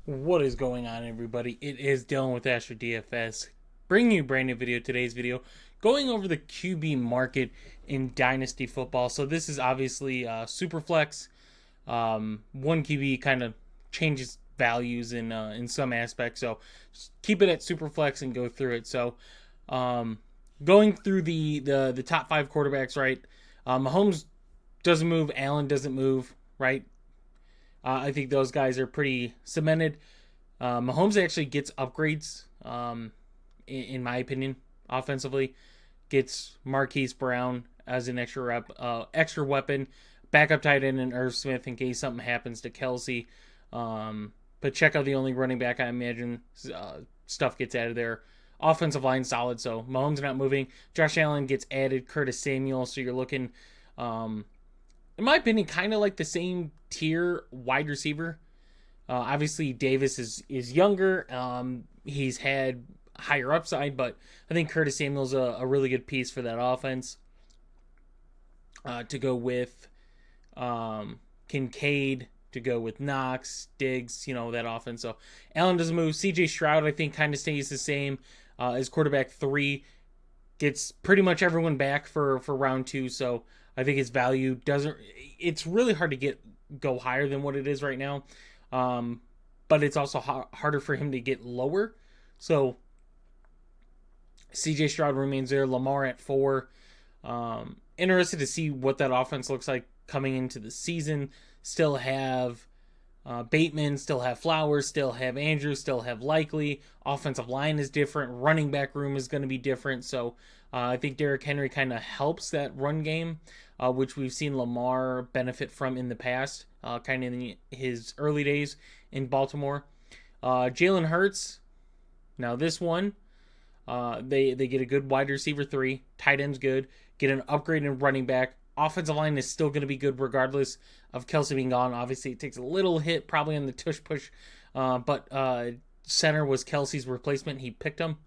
What is going on, everybody? It is Dylan with Astrodfs, bringing you a brand new video. Today's video going over the QB market in Dynasty football. So this is obviously super flex. One QB kind of changes values in some aspects. So just keep it at super flex and go through it. So going through the top five quarterbacks, right? Mahomes doesn't move. Allen doesn't move, right? I think those guys are pretty cemented. Mahomes actually gets upgrades, in my opinion, offensively. Gets Marquise Brown as an extra weapon, backup tight end in Irv Smith in case something happens to Kelsey. Pacheco, the only running back I imagine stuff gets added there. Offensive line solid, so Mahomes not moving. Josh Allen gets added. Curtis Samuel, so you're looking, in my opinion, kind of like the same tier wide receiver. Obviously, Davis is younger. He's had higher upside, but I think Curtis Samuel's a really good piece for that offense. To go with Kincaid, to go with Knox, Diggs, that offense. So Allen doesn't move. CJ Stroud, I think, kind of stays the same as quarterback 3. Gets pretty much everyone back for round 2, so I think his value doesn't. It's really hard to go higher than what it is right now, but it's also harder for him to get lower. So CJ Stroud remains there. Lamar at 4. Interested to see what that offense looks like coming into the season. Still have Bateman, still have Flowers, still have Andrews, still have Likely. Offensive line is different. Running back room is going to be different. So I think Derrick Henry kind of helps that run game, which we've seen Lamar benefit from in the past, kind of in his early days in Baltimore. Jalen Hurts. Now this one, they get a good wide receiver 3. Tight end's good. Get an upgrade in running back. Offensive line is still going to be good regardless of Kelsey being gone. Obviously, it takes a little hit probably on the tush push, but center was Kelsey's replacement. He picked him.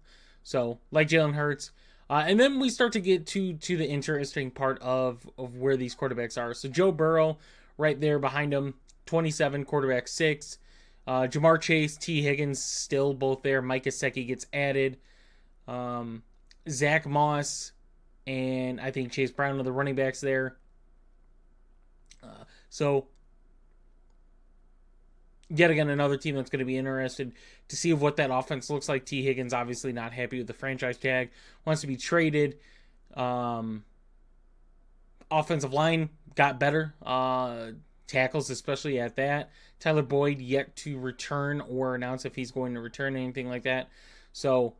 So, like Jalen Hurts. And then we start to get to the interesting part of where these quarterbacks are. So, Joe Burrow right there behind him, 27, quarterback 6. Jamar Chase, T. Higgins still both there. Mike Gesicki gets added. Zach Moss and I think Chase Brown are the running backs there. So, yet again, another team that's going to be interested to see what that offense looks like. T. Higgins obviously not happy with the franchise tag, wants to be traded. Offensive line got better. Tackles, especially at that. Tyler Boyd yet to return or announce if he's going to return, anything like that. So,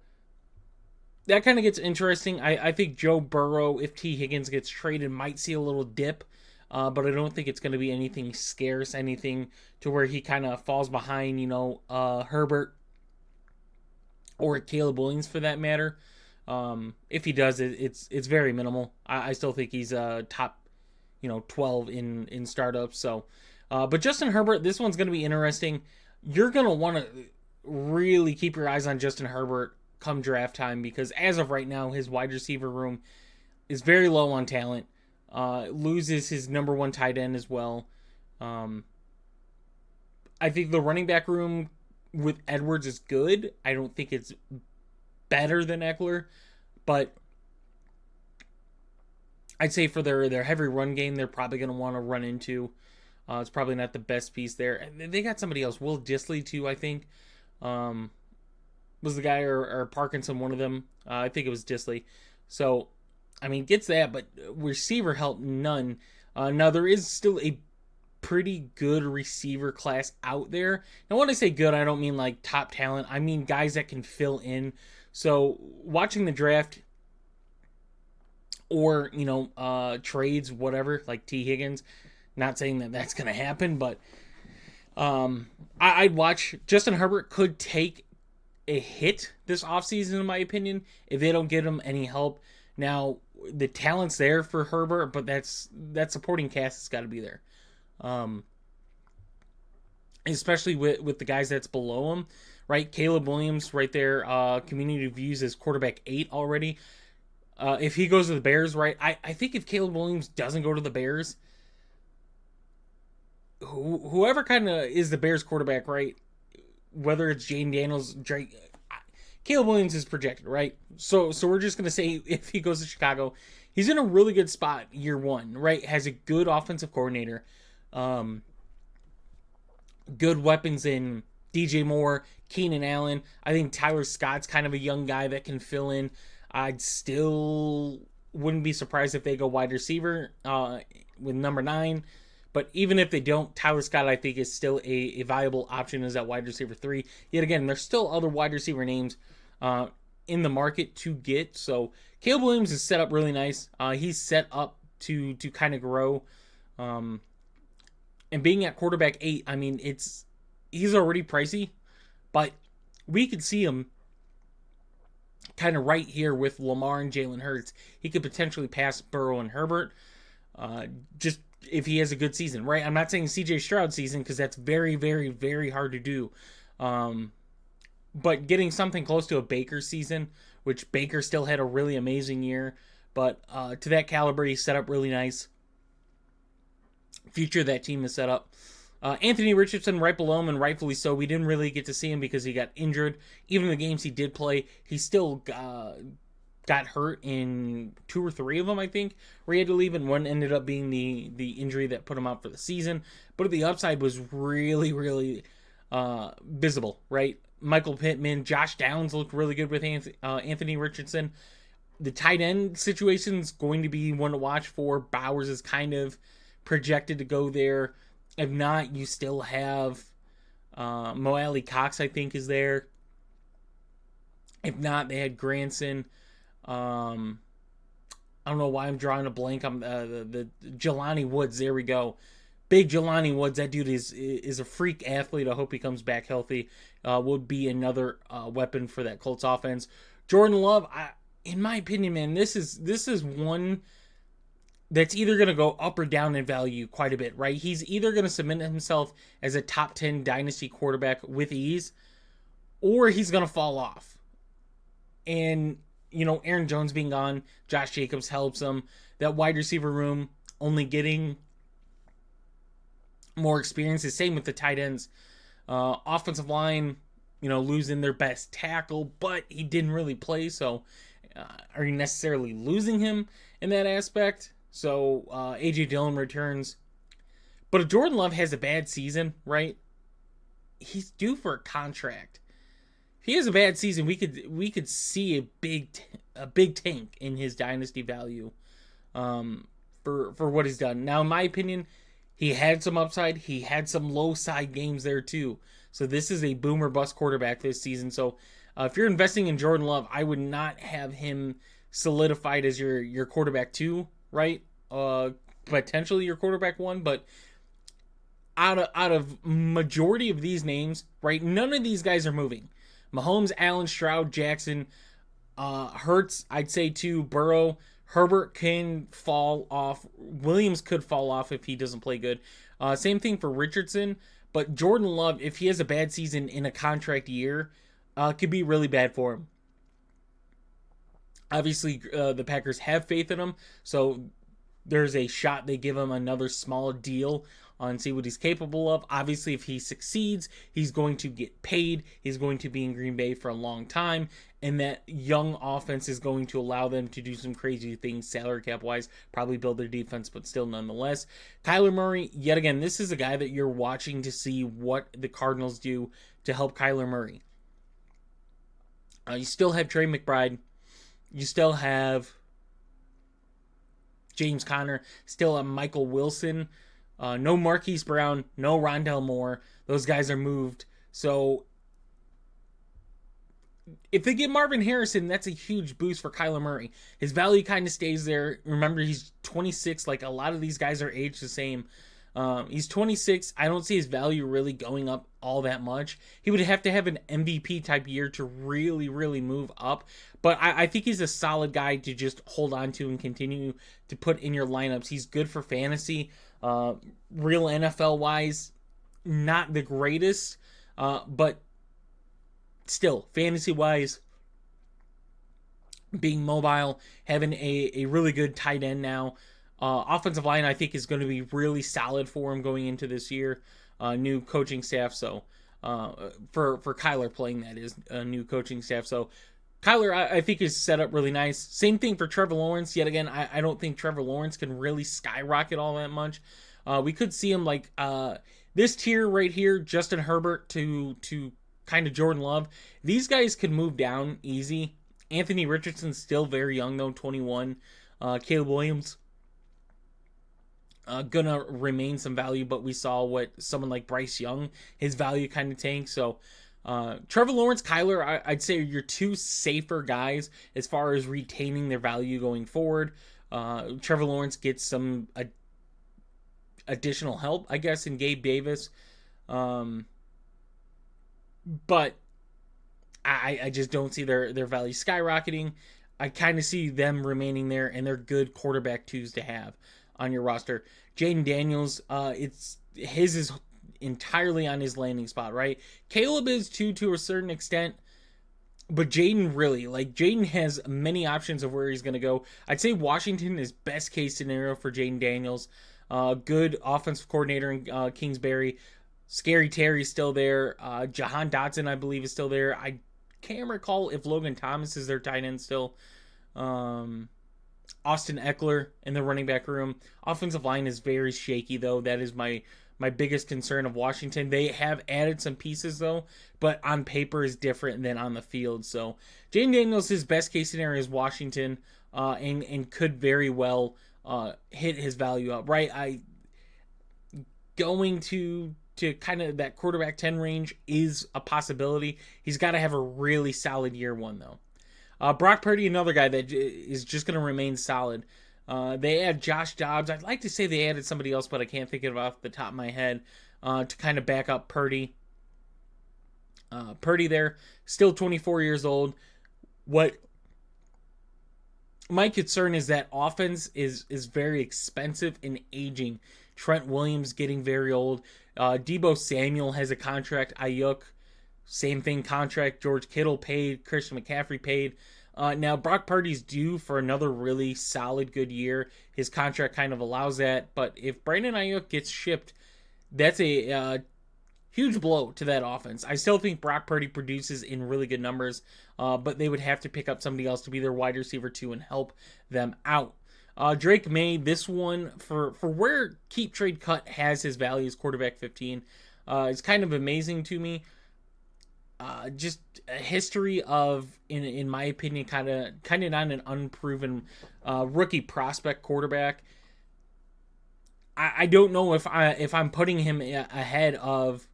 that kind of gets interesting. I think Joe Burrow, if T. Higgins gets traded, might see a little dip. But I don't think it's going to be anything scarce, anything to where he kind of falls behind, Herbert or Caleb Williams for that matter. If he does, it's very minimal. I still think he's top, 12 in startups. So, but Justin Herbert, this one's going to be interesting. You're going to want to really keep your eyes on Justin Herbert come draft time, because as of right now, his wide receiver room is very low on talent. Loses his number 1 tight end as well. I think the running back room with Edwards is good. I don't think it's better than Eckler, but I'd say for their heavy run game, they're probably going to want to run into. It's probably not the best piece there. And they got somebody else, Will Dissly too, I think. Was the guy or Parkinson one of them? I think it was Dissly. So, I mean, gets that, but receiver help, none. Now, there is still a pretty good receiver class out there. Now, when I say good, I don't mean like top talent. I mean guys that can fill in. So, watching the draft or, trades, whatever, like T. Higgins, not saying that that's going to happen, but I'd watch. Justin Herbert could take a hit this offseason, in my opinion, if they don't get him any help. Now, the talent's there for Herbert, but that supporting cast has got to be there. Especially with the guys that's below him, right? Caleb Williams right there, community views as quarterback 8 already. If he goes to the Bears, right? I think if Caleb Williams doesn't go to the Bears, whoever kind of is the Bears quarterback, right? whether it's Jane Daniels, Drake, Caleb Williams is projected, right? So we're just gonna say if he goes to Chicago, he's in a really good spot year one, right? Has a good offensive coordinator, good weapons in DJ Moore, Keenan Allen. I think Tyler Scott's kind of a young guy that can fill in. I'd still wouldn't be surprised if they go wide receiver with number 9. But even if they don't, Tyler Scott, I think, is still a viable option as that wide receiver 3. Yet again, there's still other wide receiver names in the market to get. So Caleb Williams is set up really nice. He's set up to kind of grow. And being at quarterback 8, I mean, he's already pricey. But we could see him kind of right here with Lamar and Jalen Hurts. He could potentially pass Burrow and Herbert. Just if he has a good season, right? I'm not saying CJ Stroud season because that's very, very, very hard to do. But getting something close to a Baker season, which Baker still had a really amazing year, but to that caliber, he's set up really nice. Future that team is set up. Anthony Richardson right below him, and rightfully so. We didn't really get to see him because he got injured. Even in the games he did play, he still got hurt in 2 or 3 of them, I think, where he had to leave, and one ended up being the injury that put him out for the season. But the upside was really, really visible, right? Michael Pittman, Josh Downs looked really good with Anthony Richardson. The tight end situation is going to be one to watch for. Bowers is kind of projected to go there. If not, you still have Mo Alley Cox, I think, is there. If not, they had Granson. I don't know why I'm drawing a blank. I'm the Jelani Woods. There we go. Big Jelani Woods. That dude is a freak athlete. I hope he comes back healthy. Would be another weapon for that Colts offense. Jordan Love, in my opinion, man, this is one that's either going to go up or down in value quite a bit, right? He's either going to cement himself as a top 10 dynasty quarterback with ease, or he's going to fall off. And Aaron Jones being gone, Josh Jacobs helps him. That wide receiver room only getting more experience. The same with the tight ends. Offensive line, losing their best tackle, but he didn't really play. So are you necessarily losing him in that aspect? So A.J. Dillon returns. But if Jordan Love has a bad season, right, he's due for a contract. If he has a bad season, we could see a big tank in his dynasty value for what he's done. Now, in my opinion, he had some upside. He had some low side games there too. So this is a boomer bust quarterback this season. So if you're investing in Jordan Love, I would not have him solidified as your quarterback 2, right? Potentially your quarterback 1, but out of majority of these names, right, none of these guys are moving. Mahomes, Allen, Stroud, Jackson, Hurts, I'd say 2, Burrow, Herbert can fall off. Williams could fall off if he doesn't play good. Same thing for Richardson. But Jordan Love, if he has a bad season in a contract year, could be really bad for him. Obviously, the Packers have faith in him, so there's a shot they give him another small deal and see what he's capable of. Obviously, if he succeeds, he's going to get paid. He's going to be in Green Bay for a long time, and that young offense is going to allow them to do some crazy things salary cap-wise, probably build their defense, but still nonetheless. Kyler Murray, yet again, this is a guy that you're watching to see what the Cardinals do to help Kyler Murray. You still have Trey McBride. You still have James Conner. Still have Michael Wilson. No Marquise Brown. No Rondale Moore. Those guys are moved. So if they get Marvin Harrison, that's a huge boost for Kyler Murray. His value kind of stays there. Remember, he's 26. Like, a lot of these guys are aged the same. He's 26. I don't see his value really going up all that much. He would have to have an MVP type year to really, really move up. But I think he's a solid guy to just hold on to and continue to put in your lineups. He's good for fantasy. Real NFL wise, not the greatest. But still, fantasy wise, being mobile, having a really good tight end now. Offensive line, I think, is going to be really solid for him going into this year. New coaching staff, so for Kyler playing that is a new coaching staff. So Kyler, I think, is set up really nice. Same thing for Trevor Lawrence. Yet again, I don't think Trevor Lawrence can really skyrocket all that much. We could see him like this tier right here, Justin Herbert to kind of Jordan Love. These guys could move down easy. Anthony Richardson's still very young though, 21. Caleb Williams gonna remain some value, but we saw what someone like Bryce Young, his value kind of tanked. So Trevor Lawrence, Kyler, I'd say you're two safer guys as far as retaining their value going forward. Trevor Lawrence gets some additional help, I guess, in Gabe Davis. But I just don't see their value skyrocketing. I kind of see them remaining there, and they're good quarterback twos to have on your roster. Jaden Daniels, his is entirely on his landing spot, right? Caleb is too, to a certain extent, but Jaden really, like, Jaden has many options of where he's going to go. I'd say Washington is best case scenario for Jaden Daniels. Good offensive coordinator in Kingsbury. Scary Terry's still there. Jahan Dotson, I believe, is still there. I can't recall if Logan Thomas is their tight end still. Austin Eckler in the running back room. Offensive line is very shaky, though. That is my biggest concern of Washington. They have added some pieces, though, but on paper is different than on the field. So Jaden Daniels, his best case scenario is Washington, and could very well hit his value up, right? Going to kind of that quarterback 10 range is a possibility. He's got to have a really solid year one, though. Brock Purdy, another guy that is just going to remain solid. They add Josh Dobbs. I'd like to say they added somebody else, but I can't think of it off the top of my head to kind of back up Purdy. Purdy there, still 24 years old. What my concern is that offense is very expensive and aging. Trent Williams getting very old. Deebo Samuel has a contract. Ayuk, same thing, contract. George Kittle paid. Christian McCaffrey paid. Now, Brock Purdy's due for another really solid, good year. His contract kind of allows that. But if Brandon Ayuk gets shipped, that's a huge blow to that offense. I still think Brock Purdy produces in really good numbers, but they would have to pick up somebody else to be their wide receiver too and help them out. Drake May, this one, for where Keep Trade Cut has his value as quarterback 15, it's kind of amazing to me. Just a history of, in my opinion, kind of not an unproven rookie prospect quarterback. I don't know if I'm putting him ahead of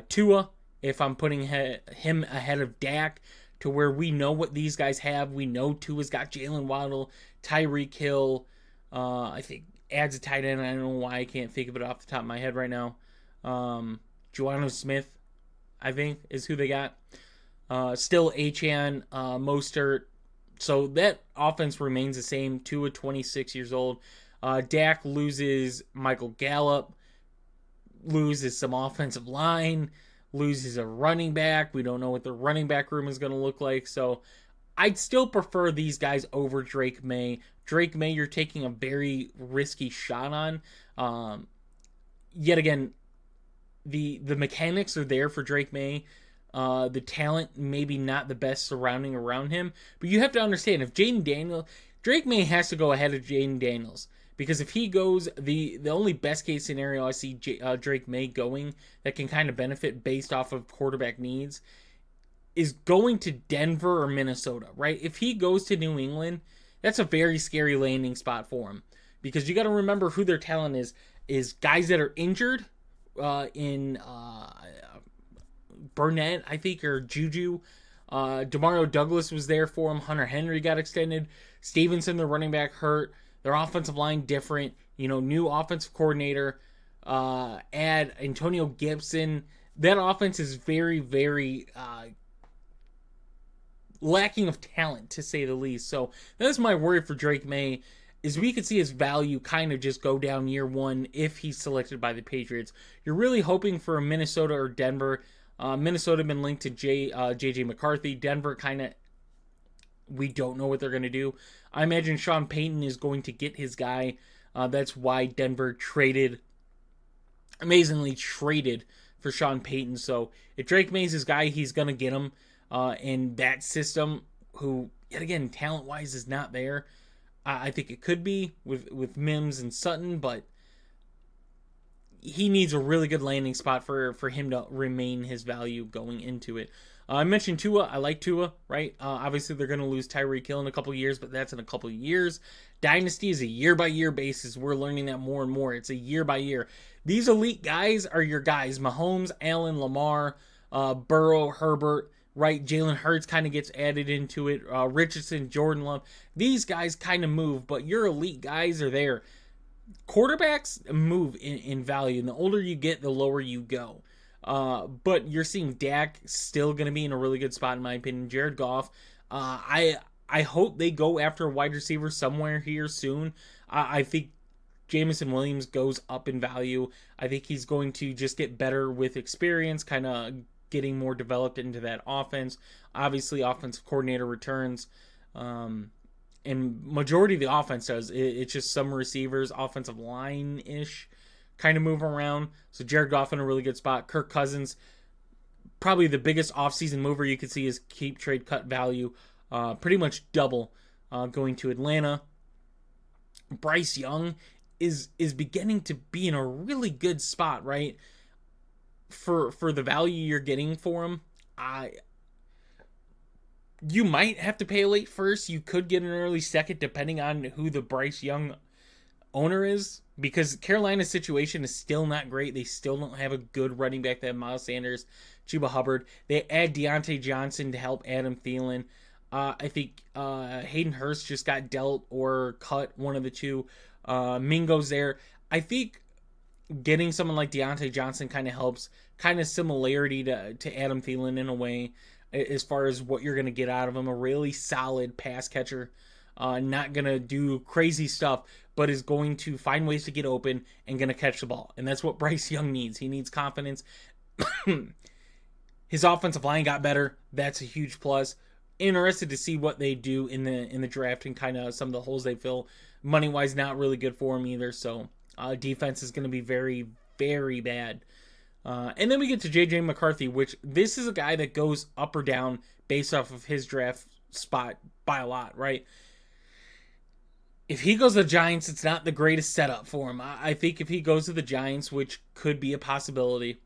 Tua, if I'm putting him ahead of Dak, to where we know what these guys have. We know Tua's got Jalen Waddle, Tyreek Hill. I think adds a tight end. I don't know why I can't think of it off the top of my head right now. Joanna Smith, I think, is who they got. Still Achane, Mostert. So that offense remains the same. Tua, 26 years old. Dak loses Michael Gallup, loses some offensive line, loses a running back. We don't know what the running back room is going to look like. So I'd still prefer these guys over Drake May. Drake May, you're taking a very risky shot on. Yet again, the mechanics are there for Drake May. The talent maybe not the best surrounding around him. But you have to understand, if Drake May has to go ahead of Jaden Daniels. Because if he goes, the only best case scenario I see Drake May going that can kind of benefit based off of quarterback needs is going to Denver or Minnesota, right? If he goes to New England, that's a very scary landing spot for him. Because you got to remember who their talent is guys that are injured in Burnett, I think, or Juju. Demario Douglas was there for him. Hunter Henry got extended. Stevenson, the running back, hurt. Their offensive line different, new offensive coordinator, add Antonio Gibson. That offense is very, very lacking of talent, to say the least. So that's my worry for Drake May, is we could see his value kind of just go down year one if he's selected by the Patriots. You're really hoping for a Minnesota or Denver. Minnesota been linked to J.J. McCarthy. Denver kind of, we don't know what they're going to do. I imagine Sean Payton is going to get his guy. That's why Denver amazingly traded for Sean Payton. So if Drake May's his guy, he's going to get him in that system, who, yet again, talent-wise is not there. I think it could be with Mims and Sutton, but he needs a really good landing spot for him to remain his value going into it. I mentioned Tua. I like Tua, right? Obviously, they're going to lose Tyreek Hill in a couple years, but that's in a couple years. Dynasty is a year-by-year basis. We're learning that more and more. It's a year-by-year. These elite guys are your guys. Mahomes, Allen, Lamar, Burrow, Herbert, right? Jalen Hurts kind of gets added into it. Richardson, Jordan Love. These guys kind of move, but your elite guys are there. Quarterbacks move in value, and the older you get, the lower you go. But you're seeing Dak still going to be in a really good spot, in my opinion. Jared Goff, I hope they go after a wide receiver somewhere here soon. I think Jameson Williams goes up in value. I think he's going to just get better with experience, kind of getting more developed into that offense. Obviously, offensive coordinator returns. And majority of the offense does. It's just some receivers, offensive line-ish, kind of move around. So Jared Goff in a really good spot. Kirk Cousins, probably the biggest offseason mover you could see is keep trade cut value. Pretty much double going to Atlanta. Bryce Young is beginning to be in a really good spot, right? For the value you're getting for him. You might have to pay a late first. You could get an early second depending on who the Bryce Young owner is, because Carolina's situation is still not great. They still don't have a good running back. They have Miles Sanders, Chuba Hubbard. They add Deontay Johnson to help Adam Thielen. I think Hayden Hurst just got dealt or cut, one of the two. Mingo's there. I think getting someone like Deontay Johnson kind of helps, kind of similarity to Adam Thielen in a way, as far as what you're going to get out of him. A really solid pass catcher, not going to do crazy stuff, but is going to find ways to get open and going to catch the ball. And that's what Bryce Young needs. He needs confidence. His offensive line got better. That's a huge plus. Interested to see what they do in the draft and kind of some of the holes they fill. Money-wise, not really good for him either. So defense is going to be very, very bad. And then we get to J.J. McCarthy, which this is a guy that goes up or down based off of his draft spot by a lot, right? If he goes to the Giants, it's not the greatest setup for him. I think if he goes to the Giants, which could be a possibility,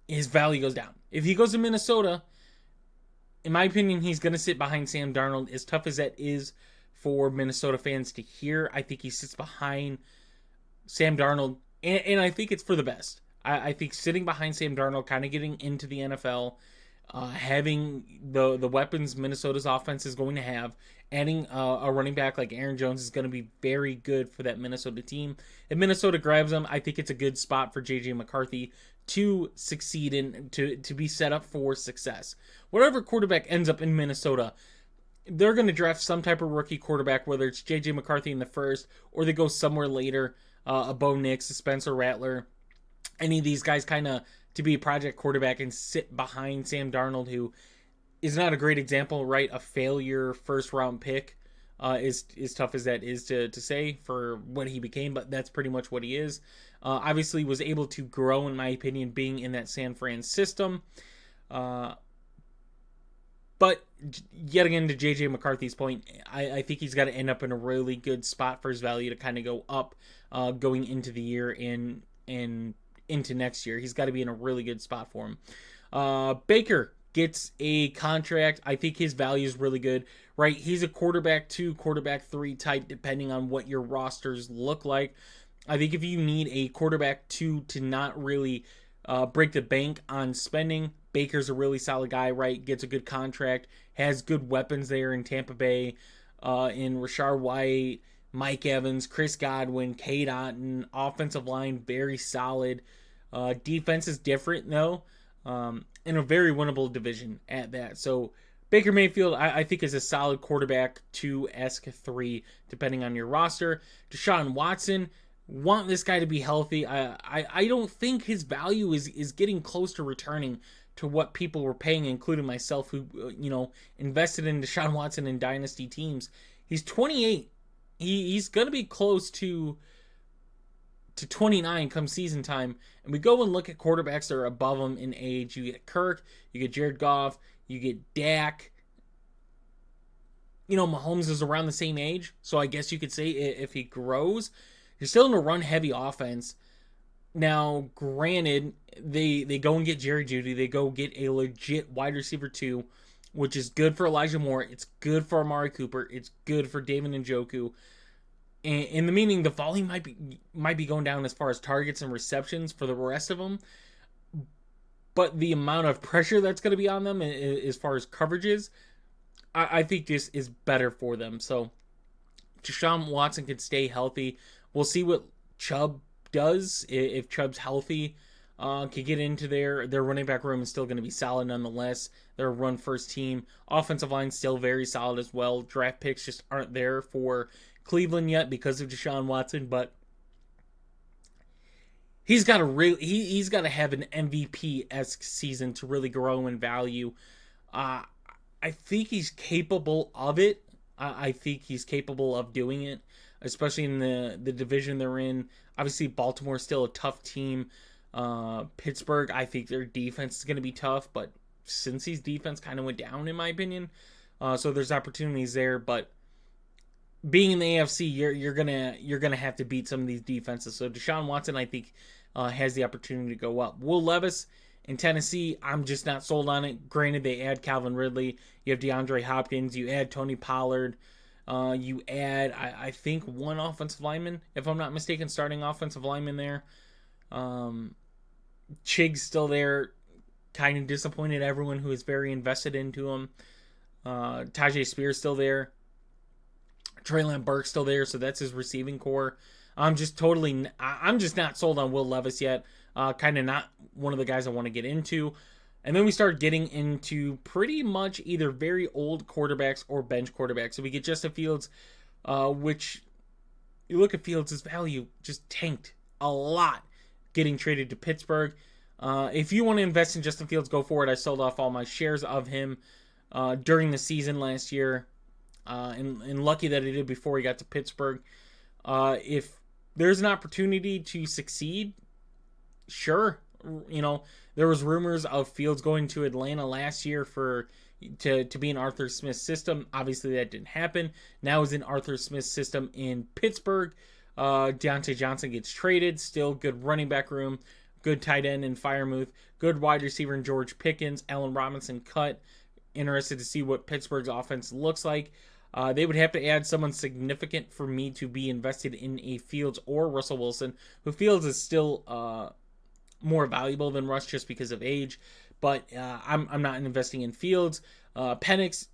his value goes down. If he goes to Minnesota, in my opinion, he's going to sit behind Sam Darnold. As tough as that is for Minnesota fans to hear, I think he sits behind Sam Darnold, and I think it's for the best. I think sitting behind Sam Darnold, kind of getting into the NFL, having the weapons Minnesota's offense is going to have, adding a running back like Aaron Jones is going to be very good for that Minnesota team. If Minnesota grabs him, I think it's a good spot for J.J. McCarthy to succeed and to be set up for success. Whatever quarterback ends up in Minnesota, they're going to draft some type of rookie quarterback, whether it's J.J. McCarthy in the first, or they go somewhere later, a Bo Nix, a Spencer Rattler, any of these guys kind of to be a project quarterback and sit behind Sam Darnold, who is not a great example, right? A failure first round pick, is tough as that is to say for what he became, but that's pretty much what he is. Obviously was able to grow, in my opinion, being in that San Fran system. But yet again, to J.J. McCarthy's point, I think he's got to end up in a really good spot for his value to kind of go up going into the year and into next year. He's got to be in a really good spot for him. Baker gets a contract. I think his value is really good, right? He's a quarterback 2, quarterback 3 type, depending on what your rosters look like. I think if you need a quarterback 2 to not really break the bank on spending, Baker's a really solid guy, right? Gets a good contract, has good weapons there in Tampa Bay, in Rashard White, Mike Evans, Chris Godwin, Cade Otton. Offensive line, very solid. Defense is different, though, in a very winnable division at that. So Baker Mayfield, I think, is a solid quarterback 2-esque 3, depending on your roster. Deshaun Watson, want this guy to be healthy. I don't think his value is getting close to returning to what people were paying, including myself, who invested in Deshaun Watson in dynasty teams. He's 28. He's going to be close to to 29 come season time, and we go and look at quarterbacks that are above him in age. You get Kirk, you get Jared Goff, you get Dak. Mahomes is around the same age, so I guess you could say if he grows, you're still in a run-heavy offense. Now, granted, they go and get Jerry Jeudy. They go get a legit wide receiver 2, which is good for Elijah Moore. It's good for Amari Cooper. It's good for David Njoku. And in the meaning, the volume might be going down as far as targets and receptions for the rest of them. But the amount of pressure that's going to be on them as far as coverages, I think this is better for them. So Deshaun Watson can stay healthy. We'll see what Chubb does. If Chubb's healthy, can get into their running back room is still going to be solid nonetheless. They're a run first team. Offensive line still very solid as well. Draft picks just aren't there for Cleveland yet because of Deshaun Watson, but he's got to have an MVP-esque season to really grow in value. I think he's capable of it. I think he's capable of doing it, especially in the division they're in. Obviously, Baltimore's still a tough team. Pittsburgh, I think their defense is going to be tough, but Cincy's defense kind of went down, in my opinion. So there's opportunities there, but being in the AFC, you're gonna have to beat some of these defenses. So Deshaun Watson, I think, has the opportunity to go up. Will Levis in Tennessee, I'm just not sold on it. Granted, they add Calvin Ridley. You have DeAndre Hopkins. You add Tony Pollard. You add, I think, one offensive lineman, if I'm not mistaken, starting offensive lineman there. Chig's still there. Kind of disappointed everyone who is very invested into him. Tajay Spears still there. Treylon Burke's still there, so that's his receiving core. I'm just not sold on Will Levis yet. Kind of not one of the guys I want to get into. And then we start getting into pretty much either very old quarterbacks or bench quarterbacks. So we get Justin Fields, which you look at Fields' value just tanked a lot getting traded to Pittsburgh. If you want to invest in Justin Fields, go for it. I sold off all my shares of him during the season last year. And lucky that I did before he got to Pittsburgh. If there's an opportunity to succeed, sure. There was rumors of Fields going to Atlanta last year to be in Arthur Smith's system. Obviously, that didn't happen. Now he's in Arthur Smith's system in Pittsburgh. Deontay Johnson gets traded. Still good running back room. Good tight end in Freiermuth. Good wide receiver in George Pickens. Allen Robinson cut. Interested to see what Pittsburgh's offense looks like. They would have to add someone significant for me to be invested in a Fields or Russell Wilson, who Fields is still more valuable than Russ just because of age. But I'm not investing in Fields. Penix,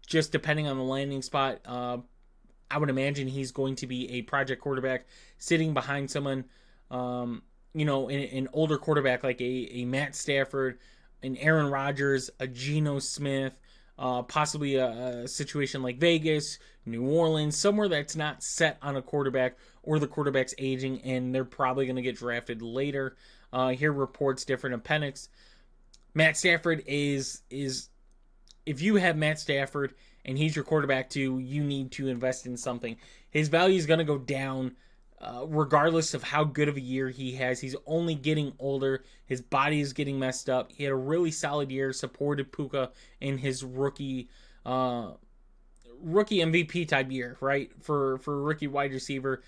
just depending on the landing spot, I would imagine he's going to be a project quarterback sitting behind someone, an older quarterback like a Matt Stafford, an Aaron Rodgers, a Geno Smith, possibly a situation like Vegas, New Orleans, somewhere that's not set on a quarterback or the quarterback's aging and they're probably going to get drafted later. Here reports different of Penix. Matt Stafford is if you have Matt Stafford and he's your quarterback too, you need to invest in something. His value is going to go down regardless of how good of a year he has. He's only getting older. His body is getting messed up. He had a really solid year, supported Puka in his rookie MVP type year, right? For a rookie wide receiver.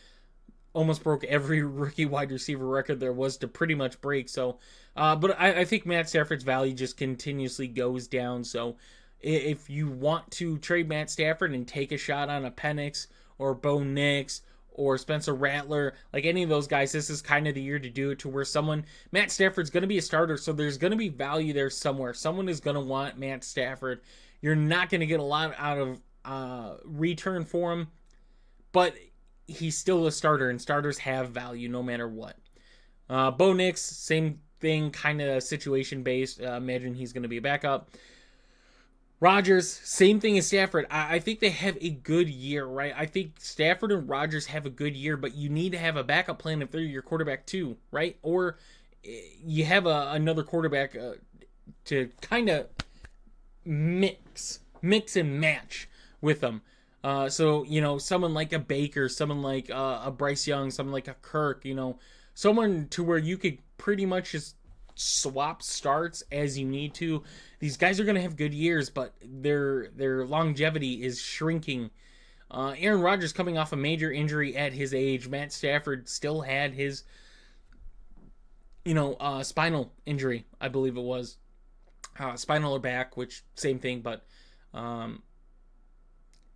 Almost broke every rookie wide receiver record there was to pretty much break. So, but I think Matt Stafford's value just continuously goes down. So if you want to trade Matt Stafford and take a shot on a Penix or Bo Nix or Spencer Rattler, like any of those guys, this is kind of the year to do it, to where Matt Stafford's going to be a starter, so there's going to be value there somewhere. Someone is going to want Matt Stafford. You're not going to get a lot out of return for him, but he's still a starter, and starters have value no matter what. Bo Nix, same thing, kind of situation-based. Imagine he's going to be a backup. Rodgers, same thing as Stafford. I think they have a good year, right? I think Stafford and Rodgers have a good year, but you need to have a backup plan if they're your quarterback too, right? Or you have another quarterback to kind of mix and match with them. So, someone like a Baker, someone like a Bryce Young, someone like a Kirk, someone to where you could pretty much just swap starts as you need to. These guys are going to have good years, but their longevity is shrinking. Aaron Rodgers coming off a major injury at his age. Matt Stafford still had his, spinal injury, I believe it was. Spinal or back, which same thing, but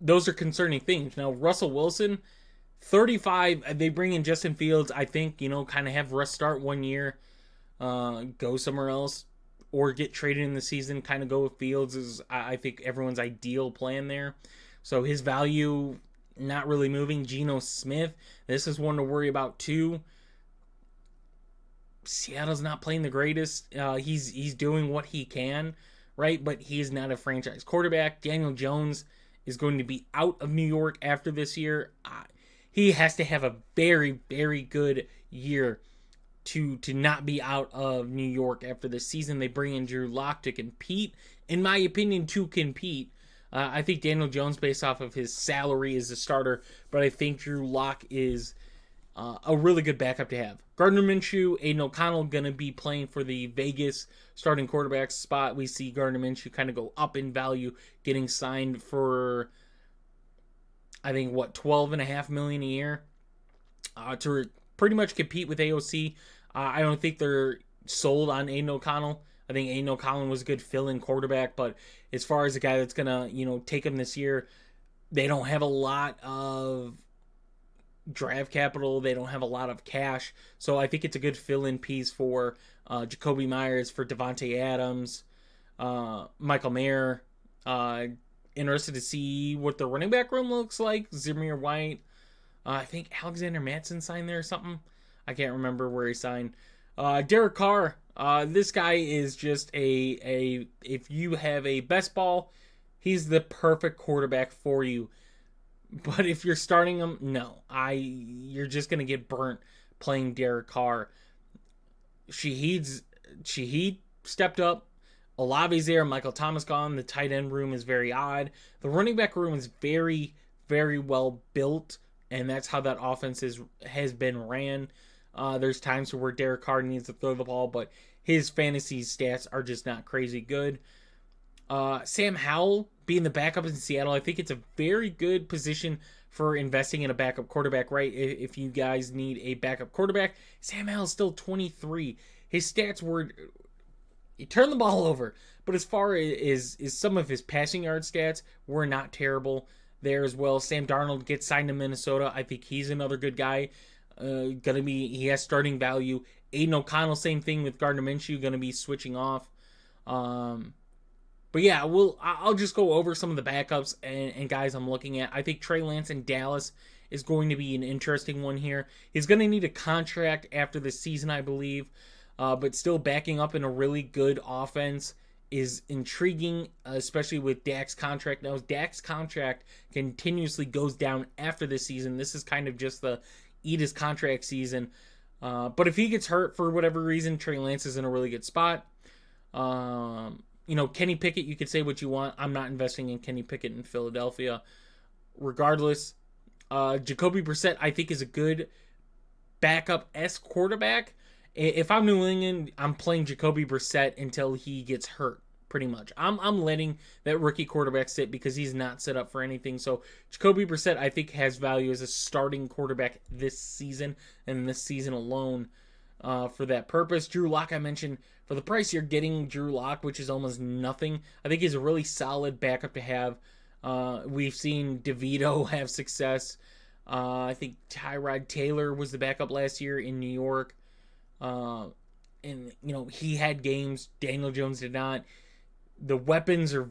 those are concerning things. Now, Russell Wilson, 35, they bring in Justin Fields, I think, kind of have Russ start 1 year, go somewhere else, or get traded in the season, kind of go with Fields is, I think, everyone's ideal plan there. So his value not really moving. Geno Smith, this is one to worry about too. Seattle's not playing the greatest. He's doing what he can, right? But he is not a franchise quarterback. Daniel Jones is going to be out of New York after this year. He has to have a very, very good year to not be out of New York after this season. They bring in Drew Lock to compete. In my opinion, to compete. I think Daniel Jones, based off of his salary, is a starter, but I think Drew Lock is a really good backup to have. Gardner Minshew, Aiden O'Connell going to be playing for the Vegas starting quarterback spot. We see Gardner Minshew kind of go up in value, getting signed for, I think, $12.5 million a year to pretty much compete with AOC. I don't think they're sold on Aiden O'Connell. I think Aiden O'Connell was a good fill-in quarterback, but as far as a guy that's going to, take him this year, they don't have a lot of draft capital. They don't have a lot of cash. So I think it's a good fill-in piece for Jacoby Myers, for Devontae Adams, Michael Mayer. Interested to see what the running back room looks like. Zamir White. I think Alexander Mattson signed there or something. I can't remember where he signed. Derek Carr. This guy is just if you have a best ball, he's the perfect quarterback for you. But if you're starting him, no. You're just going to get burnt playing Derek Carr. Shaheed stepped up. Olave's there. Michael Thomas gone. The tight end room is very odd. The running back room is very, very well built, and that's how that offense has been ran. There's times where Derek Carr needs to throw the ball, but his fantasy stats are just not crazy good. Sam Howell being the backup in Seattle, I think it's a very good position for investing in a backup quarterback, right? If you guys need a backup quarterback, Sam Howell's still 23. His stats were, he turned the ball over, but as far as some of his passing yard stats were not terrible there as well. Sam Darnold gets signed to Minnesota. I think he's another good guy. He has starting value. Aiden O'Connell, same thing with Gardner Minshew, gonna be switching off. But yeah, I'll just go over some of the backups and guys I'm looking at. I think Trey Lance in Dallas is going to be an interesting one here. He's going to need a contract after this season, I believe, but still backing up in a really good offense is intriguing, especially with Dak's contract. Now, Dak's contract continuously goes down after this season. This is kind of just the eat his contract season. But if he gets hurt for whatever reason, Trey Lance is in a really good spot. Kenny Pickett, you could say what you want. I'm not investing in Kenny Pickett in Philadelphia. Regardless, Jacoby Brissett, I think, is a good backup-esque quarterback. If I'm New England, I'm playing Jacoby Brissett until he gets hurt, pretty much. I'm letting that rookie quarterback sit because he's not set up for anything. So Jacoby Brissett, I think, has value as a starting quarterback this season and this season alone for that purpose. Drew Lock, I mentioned, for the price you're getting Drew Lock, which is almost nothing, I think he's a really solid backup to have. We've seen DeVito have success. I think Tyrod Taylor was the backup last year in New York. And he had games. Daniel Jones did not. The weapons are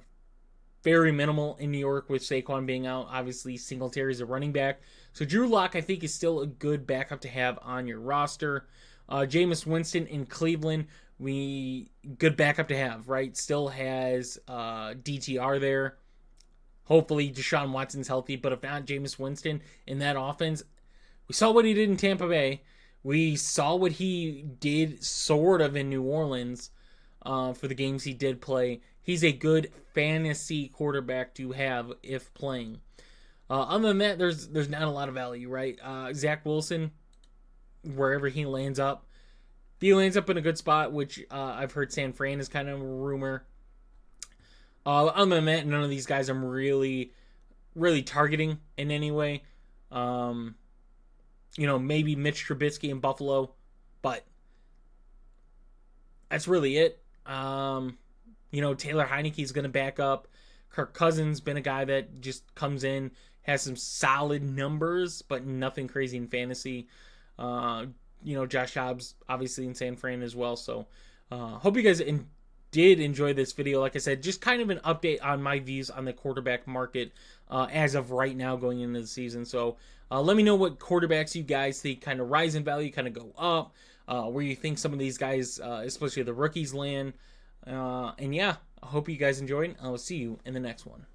very minimal in New York with Saquon being out. Obviously, Singletary's a running back. So Drew Lock, I think, is still a good backup to have on your roster. Jameis Winston in Cleveland, good backup to have, right? Still has DTR there. Hopefully Deshaun Watson's healthy, but if not, Jameis Winston in that offense. We saw what he did in Tampa Bay. We saw what he did sort of in New Orleans for the games he did play. He's a good fantasy quarterback to have if playing. Other than that, there's not a lot of value, right? Zach Wilson, wherever he lands up, if he lands up in a good spot, which I've heard San Fran is kind of a rumor. Other than that, none of these guys I'm really targeting in any way. Maybe Mitch Trubisky in Buffalo, but that's really it. Taylor Heineke's going to back up. Kirk Cousins been a guy that just comes in, has some solid numbers, but nothing crazy in fantasy. Josh Dobbs obviously in San Fran as well. So hope you guys did enjoy this video. Like I said, just kind of an update on my views on the quarterback market as of right now going into the season. So let me know what quarterbacks you guys think kind of rise in value, kind of go up, where you think some of these guys, especially the rookies, land. And yeah, I hope you guys enjoyed. I will see you in the next one.